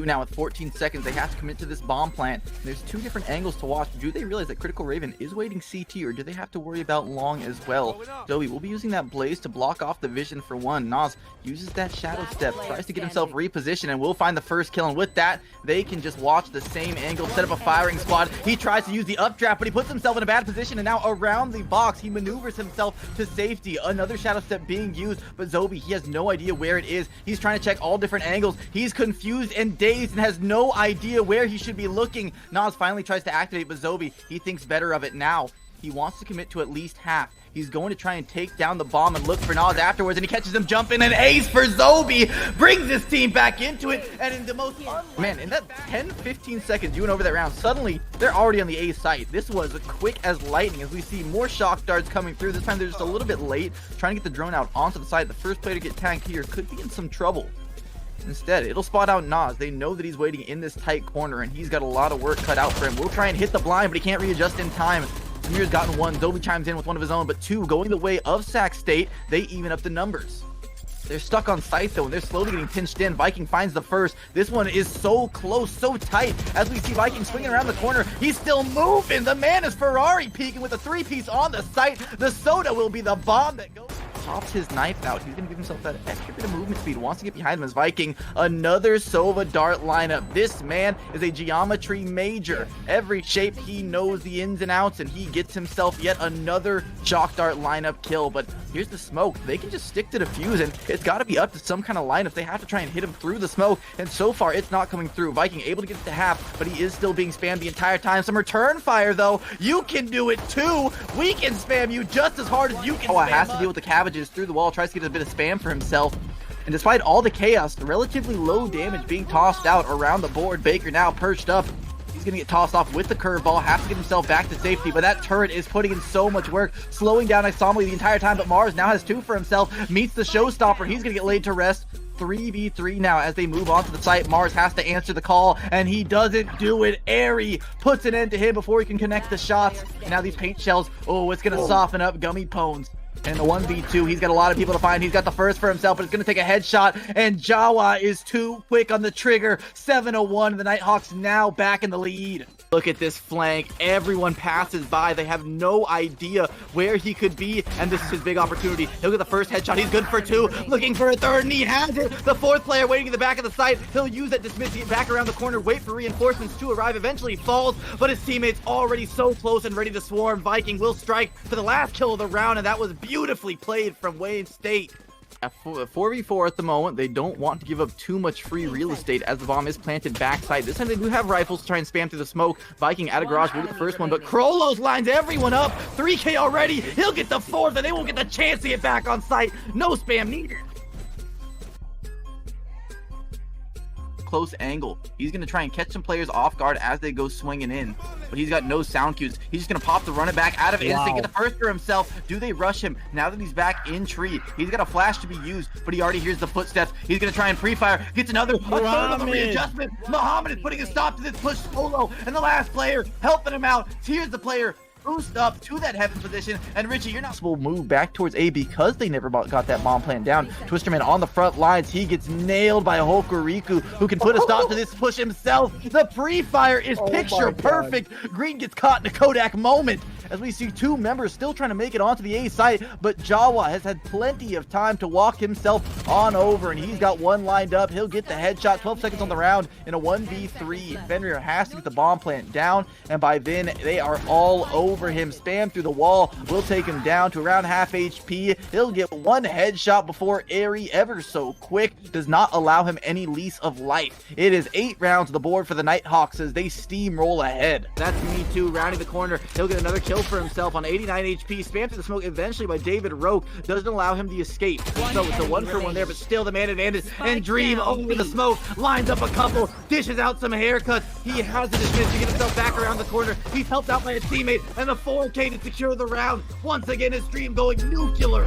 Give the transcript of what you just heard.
now with 14 seconds. They have to commit to this bomb plant. There's two different angles to watch. Do they realize that Critical Raven is waiting CT, or do they have to worry about long as well? Zoe will be using that blaze to block off the vision for one. Nas uses that shadow step, tries to get himself repositioned, and will find the first kill. And with that, they can just watch the same angle, set up a firing squad. He tries to use the updraft, but he puts himself in a bad position, and now around the box, he maneuvers himself to safety. Another shadow step being used, but Zobi, he has no idea where it is. He's trying to check all different angles. He's confused and dazed and has no idea where he should be looking. Nas finally tries to activate, but Zobi, he thinks better of it now. He wants to commit to at least half. He's going to try and take down the bomb and look for Nas afterwards, and he catches him jumping. An ace for Zobi, brings his team back into it, and in the most man, in that 10-15 seconds you went over that round, suddenly they're already on the A site. This was quick as lightning as we see more shock darts coming through. This time they're just a little bit late, trying to get the drone out onto the side. The first player to get tanked here could be in some trouble. Instead, it'll spot out Nas. They know that he's waiting in this tight corner, and he's got a lot of work cut out for him. We'll try and hit the blind, but he can't readjust in time. Samir's gotten one. Zobi chimes in with one of his own, but two going the way of Sac State. They even up the numbers. They're stuck on site though, and they're slowly getting pinched in. Viking finds the first. This one is so close, so tight. As we see Viking swinging around the corner, he's still moving. The man is Ferrari peeking with a three-piece on the site. The soda will be the bomb that goes. Pops his knife out. He's gonna give himself that extra bit of movement speed. Wants to get behind him as Viking. Another Sova dart lineup. This man is a geometry major. Every shape, he knows the ins and outs, and he gets himself yet another shock dart lineup kill. But here's the smoke. They can just stick to the fuse, and it's got to be up to some kind of lineup. They have to try and hit him through the smoke, and so far it's not coming through. Viking able to get it to half, but he is still being spammed the entire time. Some return fire though. You can do it too. We can spam you just as hard as you can. Oh, has to deal with the cabbages through the wall, tries to get a bit of spam for himself. And despite all the chaos, the relatively low damage being tossed out around the board, Baker now perched up. He's gonna get tossed off with the curveball, has to get himself back to safety, but that turret is putting in so much work, slowing down Isomali the entire time. But Mars now has two for himself, meets the showstopper. He's gonna get laid to rest. 3v3 now as they move on to the site. Mars has to answer the call, and he doesn't do it. Airy puts an end to him before he can connect the shots. And now these paint shells, oh, it's gonna soften up Gummy Pones. And the 1v2, he's got a lot of people to find. He's got the first for himself, but it's going to take a headshot. And Jawa is too quick on the trigger. 7-1. The Nighthawks now back in the lead. Look at this flank. Everyone passes by. They have no idea where he could be. And this is his big opportunity. He'll get the first headshot. He's good for two. Looking for a third, and he has it. The fourth player waiting at the back of the site. He'll use that dismiss to get back around the corner, wait for reinforcements to arrive. Eventually falls, but his teammates already so close and ready to swarm. Viking will strike for the last kill of the round, and that was beautifully played from Wayne State. At 4v4 at the moment, they don't want to give up too much free real estate as the bomb is planted backside. This time they do have rifles to try and spam through the smoke. Viking at a garage will get the first one, but Krolos lines everyone up. 3K already. He'll get the fourth, and they won't get the chance to get back on site. No spam needed. Close angle. He's going to try and catch some players off guard as they go swinging in, but he's got no sound cues. He's just going to pop the run it back out of instinct, get the first for himself. Do they rush him now that he's back in tree? He's got a flash to be used, but he already hears the footsteps. He's going to try and pre-fire, gets another, a third of a readjustment. Muhammad is putting a stop to this push solo, and the last player helping him out. Here's the player boost up to that heaven position, and Richie, you're not will move back towards A because they never got that bomb plan down. Twisterman on the front lines, he gets nailed by Hokuriku, who can put a stop to this push himself. The pre-fire is picture perfect. Green gets caught in a Kodak moment as we see two members still trying to make it onto the A site, but Jawa has had plenty of time to walk himself on over, and he's got one lined up. He'll get the headshot. 12 seconds on the round in a 1v3. Fenrir has to get the bomb plant down, and by then they are all over him. Spam through the wall will take him down to around half HP. He'll get one headshot before Airy, ever so quick, does not allow him any lease of life. It is 8 rounds on the board for the Nighthawks as they steamroll ahead. That's me too, rounding the corner. He'll get another kill for himself on 89 HP. Spam through the smoke eventually by David Roke. Doesn't allow him the escape. So it's a 1-for-1 there, but still the man advantage. And Dream over the smoke, lines up a couple, dishes out some haircuts. He has the dismiss to get himself back around the corner. He's helped out by a teammate, and a 4K to secure the round. Once again, his Dream going nuclear.